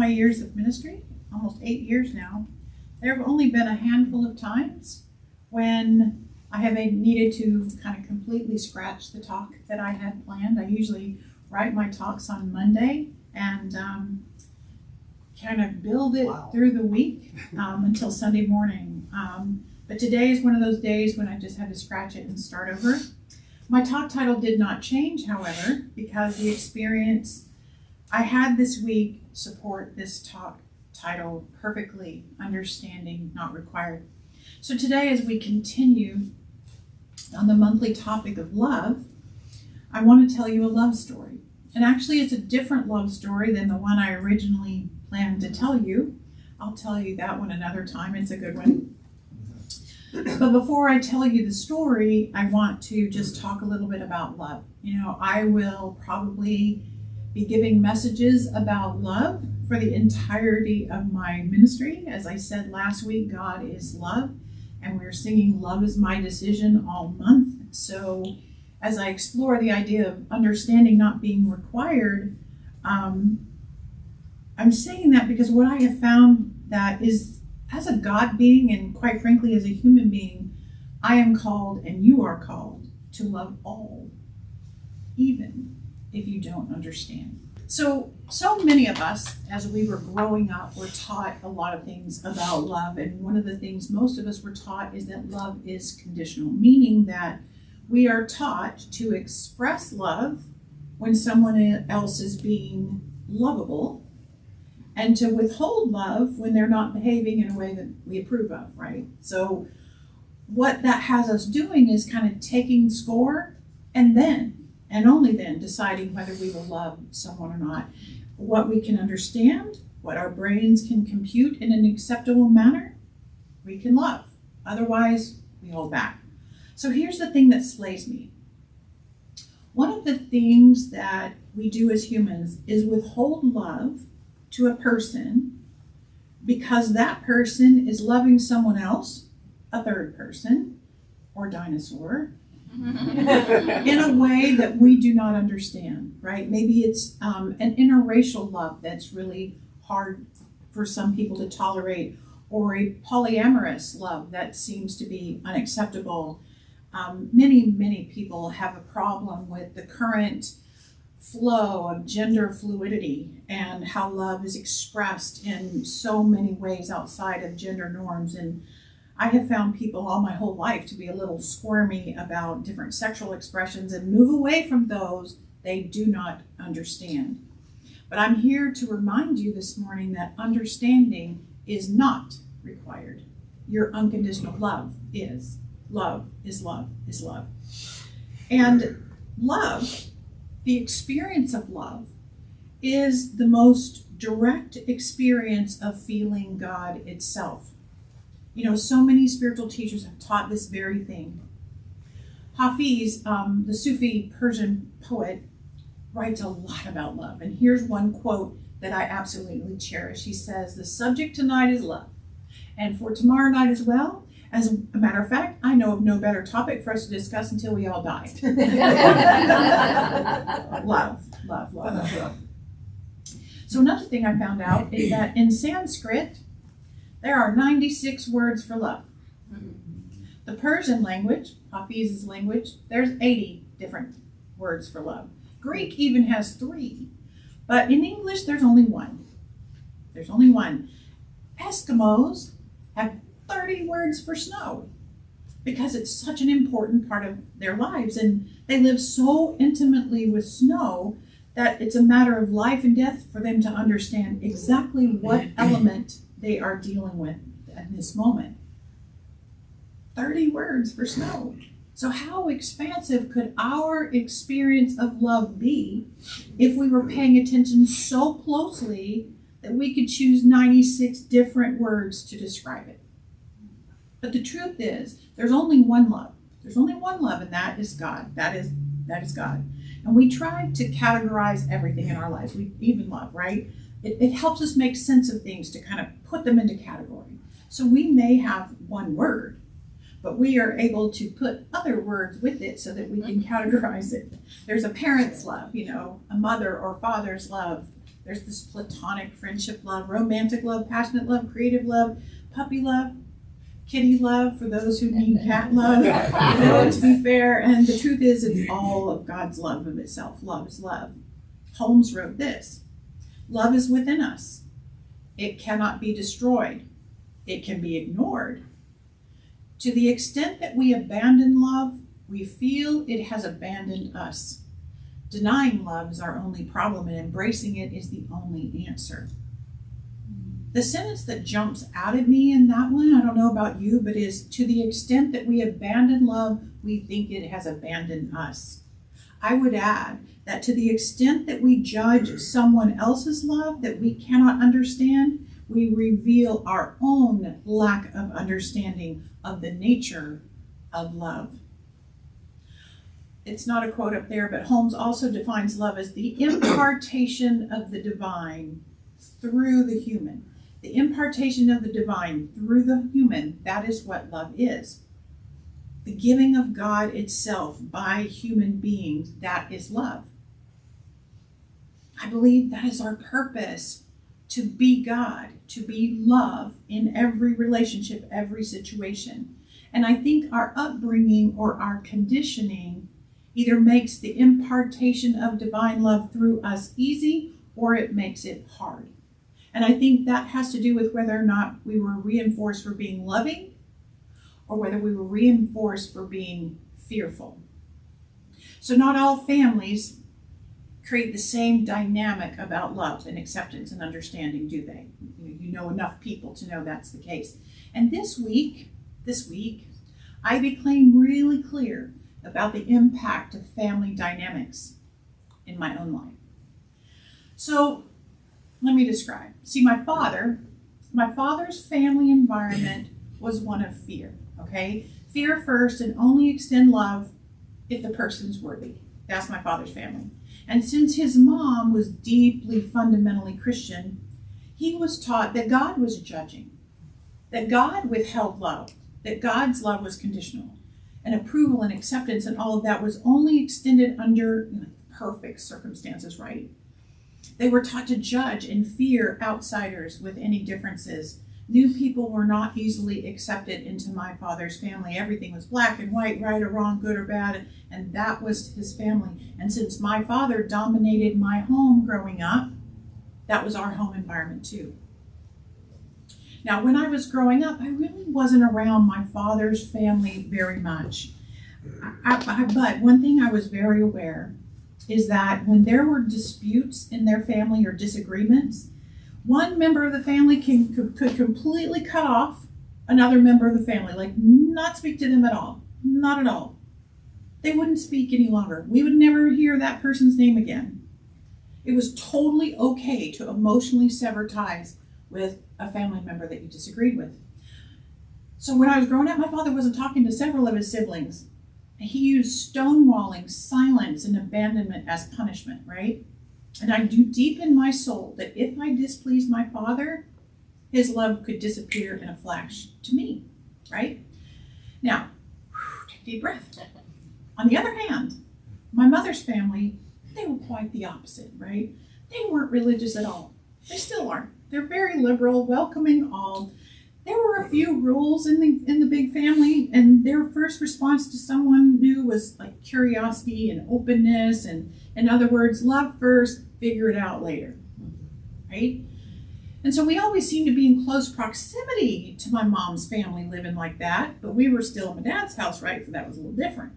my years of ministry, almost 8 years now, there have only been a handful of times when I have needed to kind of completely scratch the talk that I had planned. I usually write my talks on Monday and kind of build it through the week until Sunday morning. But today is one of those days when I just had to scratch it and start over. My talk title did not change, however, because the experience I had this week support this talk title perfectly. Understanding, not required. So today, as we continue on the monthly topic of love, I want to tell you a love story. And actually, it's a different love story than the one I originally planned to tell you. I'll tell you that one another time. It's a good one. But before I tell you the story, I want to just talk a little bit about love. You know, I will probably be giving messages about love for the entirety of my ministry. As I said last week, God is love, and we're singing Love is My Decision all month. So as I explore the idea of understanding not being required, I'm saying that because what I have found that is, as a God being, and quite frankly, as a human being, I am called, and you are called, to love all, even if you don't understand. So many of us, as we were growing up, were taught a lot of things about love. And one of the things most of us were taught is that love is conditional, meaning that we are taught to express love when someone else is being lovable, and to withhold love when they're not behaving in a way that we approve of, right? So what that has us doing is kind of taking score and then, and only then, deciding whether we will love someone or not. What we can understand, what our brains can compute in an acceptable manner, we can love. Otherwise, we hold back. So here's the thing that slays me. One of the things that we do as humans is withhold love to a person because that person is loving someone else, a third person, or dinosaur, in a way that we do not understand, right? Maybe it's an interracial love that's really hard for some people to tolerate, or a polyamorous love that seems to be unacceptable. Many people have a problem with the current flow of gender fluidity and how love is expressed in so many ways outside of gender norms. And I have found people all my whole life to be a little squirmy about different sexual expressions and move away from those they do not understand. But I'm here to remind you this morning that understanding is not required. Your unconditional love is. Love is love is love. And love, the experience of love, is the most direct experience of feeling God itself. You know, so many spiritual teachers have taught this very thing. Hafiz, the Sufi Persian poet, writes a lot about love. And here's one quote that I absolutely cherish. He says, "The subject tonight is love. And for tomorrow night as well, as a matter of fact, I know of no better topic for us to discuss until we all die." Love, love, love, love. So another thing I found out is that in Sanskrit, there are 96 words for love. The Persian language, Hafiz's language, there's 80 different words for love. Greek even has 3. But in English, there's only one. There's only one. Eskimos have 30 words for snow because it's such an important part of their lives. And they live so intimately with snow that it's a matter of life and death for them to understand exactly what element they are dealing with at this moment. 30 words for snow. So how expansive could our experience of love be if we were paying attention so closely that we could choose 96 different words to describe it? But the truth is, there's only one love. There's only one love, and that is God. That is God. And we try to categorize everything in our lives. We even love, right? It helps us make sense of things to kind of put them into category. So we may have one word, but we are able to put other words with it so that we can categorize it. There's a parent's love, a mother or father's love. There's this platonic friendship love, romantic love, passionate love, creative love, puppy love, kitty love for those who need cat love, to be fair. And the truth is, it's all of God's love of itself. Love is love. Holmes wrote this: love is within us. It cannot be destroyed. It can be ignored. To the extent that we abandon love, we feel it has abandoned us. Denying love is our only problem, and embracing it is the only answer. The sentence that jumps out at me in that one, I don't know about you, but is, to the extent that we abandon love, we think it has abandoned us. I would add that to the extent that we judge someone else's love that we cannot understand, we reveal our own lack of understanding of the nature of love. It's not a quote up there, but Holmes also defines love as the impartation of the divine through the human. The impartation of the divine through the human, that is what love is. The giving of God itself by human beings, that is love. I believe that is our purpose, to be God, to be love in every relationship, every situation. And I think our upbringing or our conditioning either makes the impartation of divine love through us easy, or it makes it hard. And I think that has to do with whether or not we were reinforced for being loving, or whether we were reinforced for being fearful. So not all families create the same dynamic about love and acceptance and understanding, do they? You know enough people to know that's the case. And this week, I became really clear about the impact of family dynamics in my own life. So let me describe. See, my father's family environment was one of fear, okay? Fear first, and only extend love if the person's worthy. That's my father's family. And since his mom was deeply fundamentally Christian, he was taught that God was judging, that God withheld love, that God's love was conditional, and approval and acceptance and all of that was only extended under perfect circumstances, right? They were taught to judge and fear outsiders with any differences. New people were not easily accepted into my father's family. Everything was black and white, right or wrong, good or bad, and that was his family. And since my father dominated my home growing up, that was our home environment too. Now, when I was growing up, I really wasn't around my father's family very much. But one thing I was very aware is that when there were disputes in their family or disagreements, one member of the family could completely cut off another member of the family, like not speak to them at all, not at all. They wouldn't speak any longer. We would never hear that person's name again. It was totally okay to emotionally sever ties with a family member that you disagreed with. So when I was growing up, my father wasn't talking to several of his siblings. He used stonewalling, silence, and abandonment as punishment, right? And I knew deep in my soul that if I displeased my father, his love could disappear in a flash to me, right? Now, take a deep breath. On the other hand, my mother's family, they were quite the opposite, right? They weren't religious at all. They still aren't. They're very liberal, welcoming all. There were a few rules in the big family, and their first response to someone new was like curiosity and openness, and in other words, love first, figure it out later, right? And so we always seemed to be in close proximity to my mom's family living like that, but we were still at my dad's house, right? So that was a little different.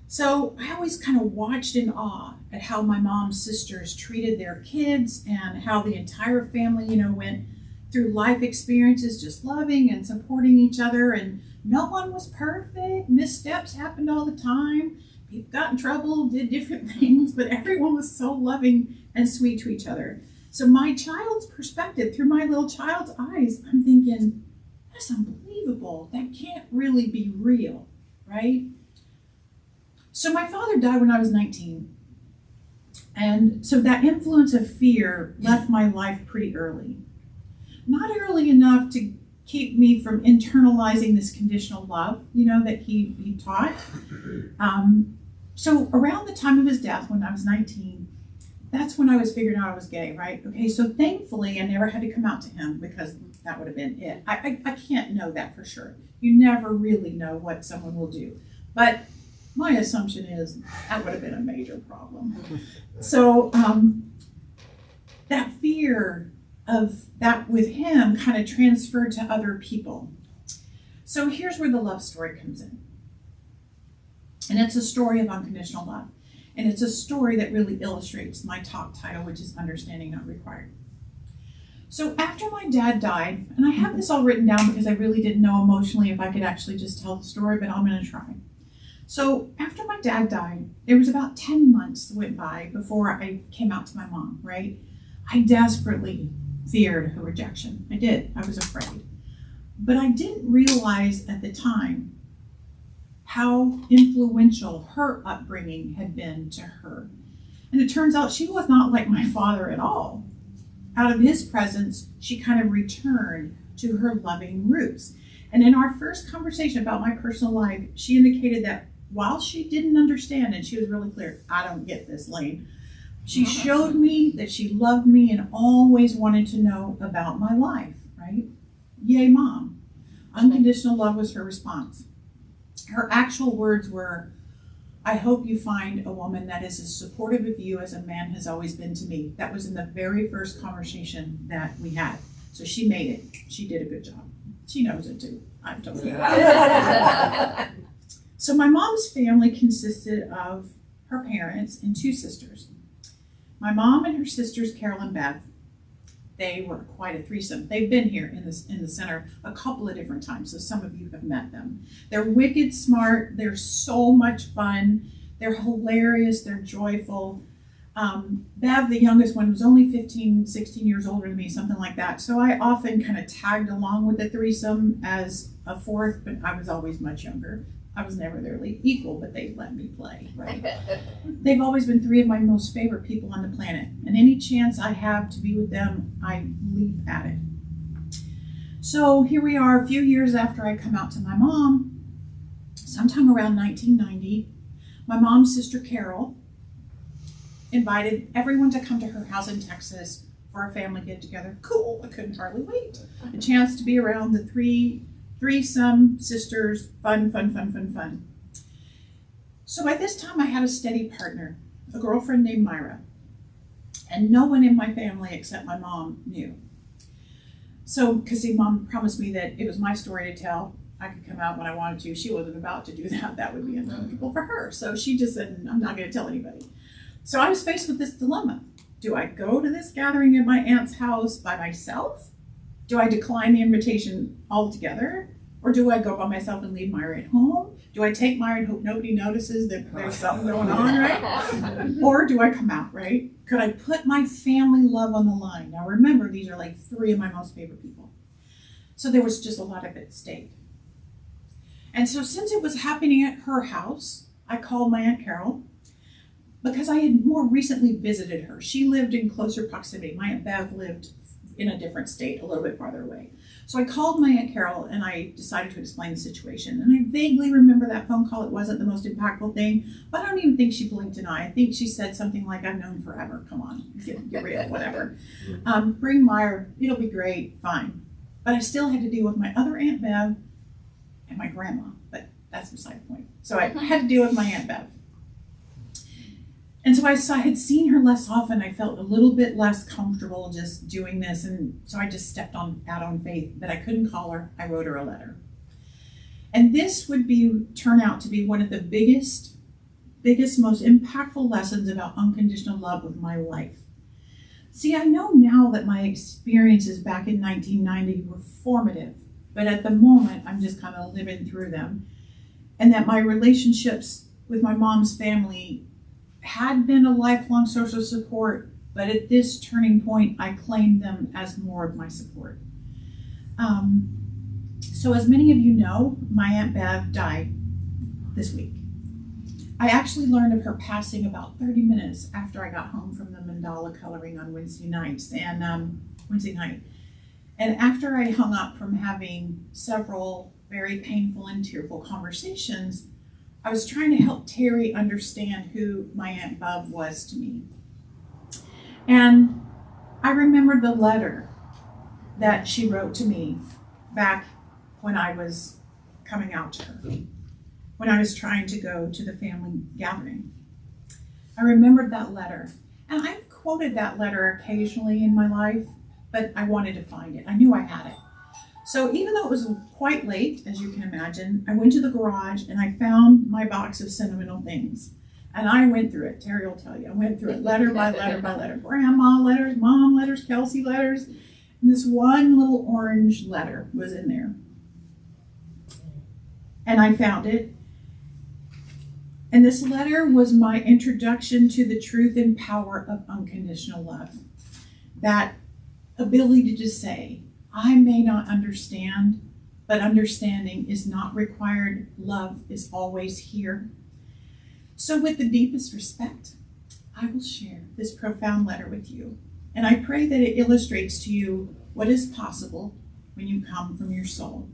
So I always kind of watched in awe at how my mom's sisters treated their kids and how the entire family, went through life experiences, just loving and supporting each other. And no one was perfect. Missteps happened all the time. People got in trouble, did different things, but everyone was so loving and sweet to each other. So my child's perspective, through my little child's eyes, I'm thinking, that's unbelievable. That can't really be real, right? So my father died when I was 19. And so that influence of fear left my life pretty early. Not early enough to keep me from internalizing this conditional love, that he taught. So around the time of his death, when I was 19, that's when I was figuring out I was gay, right? Okay, so thankfully I never had to come out to him because that would have been it. I can't know that for sure. You never really know what someone will do. But my assumption is that would have been a major problem. So that fear of that with him kind of transferred to other people. So here's where the love story comes in. And it's a story of unconditional love. And it's a story that really illustrates my talk title, which is Understanding Not Required. So after my dad died, and I have this all written down because I really didn't know emotionally if I could actually just tell the story, but I'm going to try. So after my dad died, there was about 10 months that went by before I came out to my mom, right? I desperately feared her rejection. I did. I was afraid. But I didn't realize at the time how influential her upbringing had been to her. And it turns out she was not like my father at all. Out of his presence, she kind of returned to her loving roots. And in our first conversation about my personal life, she indicated that while she didn't understand, and she was really clear, I don't get this, Laine, she showed me that she loved me and always wanted to know about my life, right? Yay, Mom. Unconditional love was her response. Her actual words were, I hope you find a woman that is as supportive of you as a man has always been to me. That was in the very first conversation that we had. So she made it. She did a good job. She knows it too. I'm totally So my mom's family consisted of her parents and two sisters. My mom and her sisters, Carol and Beth, they were quite a threesome. They've been here in the center a couple of different times, so some of you have met them. They're wicked smart. They're so much fun. They're hilarious. They're joyful. Bev, the youngest one, was only 15, 16 years older than me, something like that. So I often kind of tagged along with the threesome as a fourth, but I was always much younger. I was never their equal, but they let me play, right? They've always been three of my most favorite people on the planet. And any chance I have to be with them, I leap at it. So here we are a few years after I come out to my mom, sometime around 1990, my mom's sister Carol invited everyone to come to her house in Texas for a family get together. Cool, I couldn't hardly wait. A chance to be around the threesome sisters, fun. So by this time I had a steady partner, a girlfriend named Myra, and no one in my family except my mom knew. So, because Mom promised me that it was my story to tell, I could come out when I wanted to. She wasn't about to do that. That would be uncomfortable for her. So she just said, I'm not going to tell anybody. So I was faced with this dilemma. Do I go to this gathering at my aunt's house by myself? Do I decline the invitation altogether? Or do I go by myself and leave Myra at home? Do I take Myra and hope nobody notices that there's something going on, right? Or do I come out, right? Could I put my family love on the line? Now remember, these are like three of my most favorite people. So there was just a lot of at stake. And so since it was happening at her house, I called my Aunt Carol because I had more recently visited her. She lived in closer proximity. My Aunt Bev lived in a different state, a little bit farther away. So I called my Aunt Carol and I decided to explain the situation. And I vaguely remember that phone call. It wasn't the most impactful thing, but I don't even think she blinked an eye. I think she said something like, I've known forever. Come on, get real, whatever. Bring Myra, it'll be great, fine. But I still had to deal with my other Aunt Bev and my grandma, but that's beside the point. So I had to deal with my Aunt Bev. And so I had seen her less often. I felt a little bit less comfortable just doing this. And so I just stepped out on faith that I couldn't call her. I wrote her a letter. And this would turn out to be one of the biggest, most impactful lessons about unconditional love of my life. See, I know now that my experiences back in 1990 were formative, but at the moment, I'm just kind of living through them. And that my relationships with my mom's family had been a lifelong source of support, but at this turning point, I claimed them as more of my support. So as many of you know, my Aunt Bev died this week. I actually learned of her passing about 30 minutes after I got home from the mandala coloring on Wednesday night. And after I hung up from having several very painful and tearful conversations, I was trying to help Terry understand who my Aunt Bev was to me. And I remembered the letter that she wrote to me back when I was coming out to her, when I was trying to go to the family gathering. I remembered that letter. And I've quoted that letter occasionally in my life, but I wanted to find it. I knew I had it. So even though it was quite late, as you can imagine, I went to the garage and I found my box of sentimental things. And I went through it. Terry will tell you. I went through it letter by letter by letter. Grandma letters, mom letters, Kelsey letters. And this one little orange letter was in there. And I found it. And this letter was my introduction to the truth and power of unconditional love. That ability to say, I may not understand, but understanding is not required. Love is always here. So with the deepest respect, I will share this profound letter with you. And I pray that it illustrates to you what is possible when you come from your soul.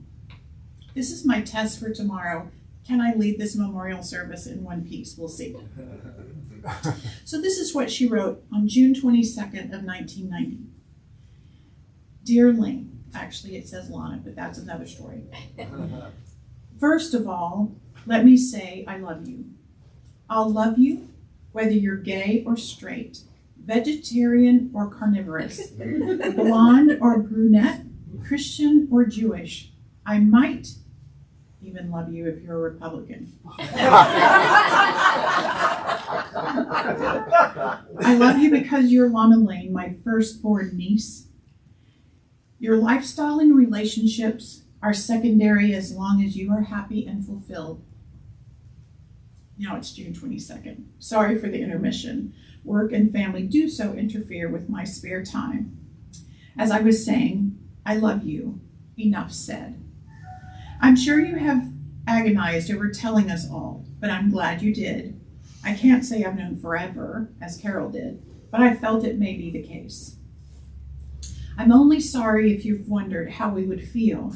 This is my test for tomorrow. Can I lead this memorial service in one piece? We'll see. So this is what she wrote on June 22nd of 1990. Dear Laine, actually it says Lana, but that's another story. First of all, let me say I love you. I'll love you whether you're gay or straight, vegetarian or carnivorous, blonde or brunette, Christian or Jewish. I might even love you if you're a Republican. I love you because you're Lana Laine, my firstborn niece. Your lifestyle and relationships are secondary as long as you are happy and fulfilled. Now it's June 22nd. Sorry for the intermission. Work and family do so interfere with my spare time. As I was saying, I love you. Enough said. I'm sure you have agonized over telling us all, but I'm glad you did. I can't say I've known forever, as Carol did, but I felt it may be the case. I'm only sorry if you've wondered how we would feel.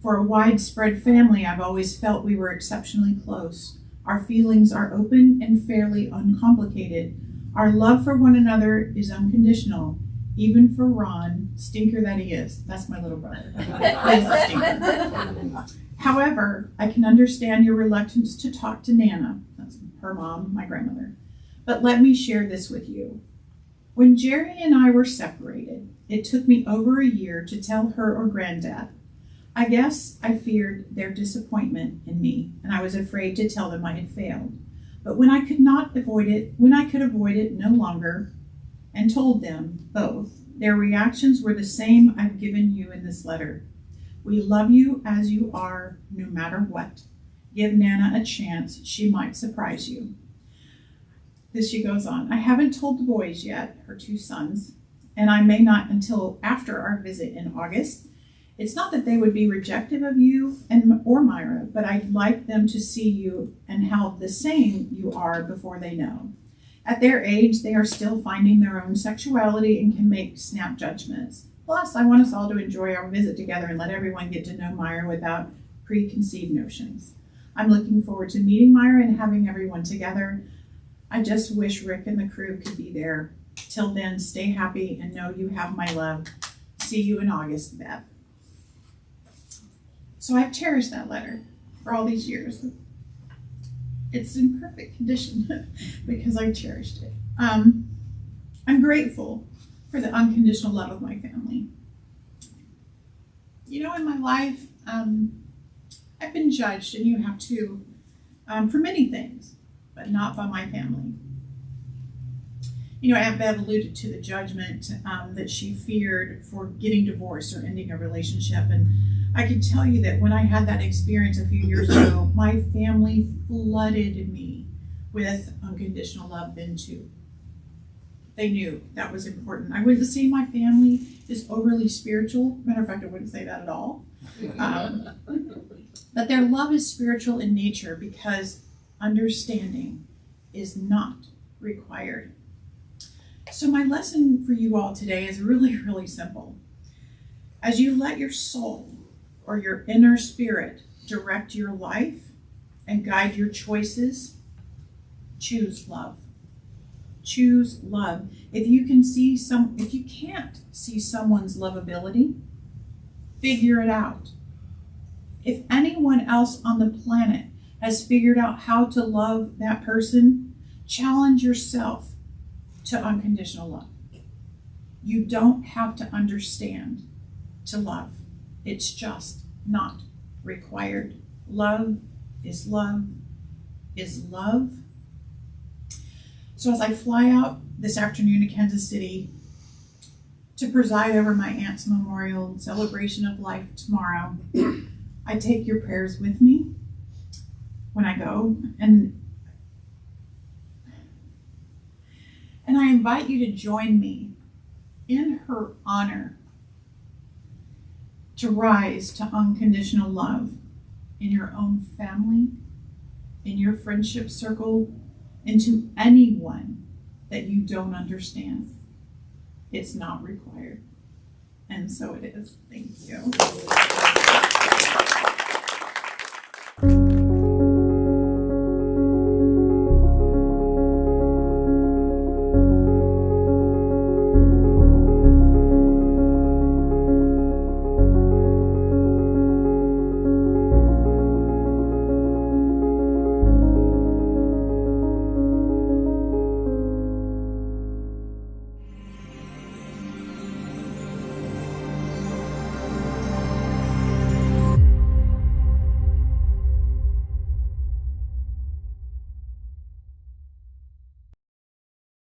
For a widespread family, I've always felt we were exceptionally close. Our feelings are open and fairly uncomplicated. Our love for one another is unconditional, even for Ron, stinker that he is. That's my little brother. He's a stinker. However, I can understand your reluctance to talk to Nana. That's her mom, my grandmother. But let me share this with you. When Jerry and I were separated, it took me over a year to tell her or Granddad. I guess I feared their disappointment in me, and I was afraid to tell them I had failed. But when I could avoid it no longer, and told them both, their reactions were the same I've given you in this letter. We love you as you are, no matter what. Give Nana a chance. She might surprise you. This she goes on. I haven't told the boys yet, her two sons, and I may not until after our visit in August. It's not that they would be rejective of you or Myra, but I'd like them to see you and how the same you are before they know. At their age, they are still finding their own sexuality and can make snap judgments. Plus, I want us all to enjoy our visit together and let everyone get to know Myra without preconceived notions. I'm looking forward to meeting Myra and having everyone together. I just wish Rick and the crew could be there. Till then, stay happy and know you have my love. See you in August, Beth. So I've cherished that letter for all these years. It's in perfect condition because I cherished it. I'm grateful for the unconditional love of my family. You know, in my life, I've been judged, and you have too, for many things, but not by my family. You know, Aunt Bev alluded to the judgment that she feared for getting divorced or ending a relationship. And I can tell you that when I had that experience a few years ago, my family flooded me with unconditional love then too. They knew that was important. I wouldn't say my family is overly spiritual. Matter of fact, I wouldn't say that at all. But their love is spiritual in nature because understanding is not required. So my lesson for you all today is really, really simple. As you let your soul or your inner spirit direct your life and guide your choices, choose love. choose love. If you can't see someone's lovability, figure it out. If anyone else on the planet has figured out how to love that person, challenge yourself to unconditional love. You don't have to understand to love. It's just not required. Love is love is love. So as I fly out this afternoon to Kansas City to preside over my aunt's memorial celebration of life tomorrow, I take your prayers with me when I go, and I invite you to join me in her honor to rise to unconditional love in your own family, in your friendship circle, and to anyone that you don't understand. It's not required. And so it is. Thank you.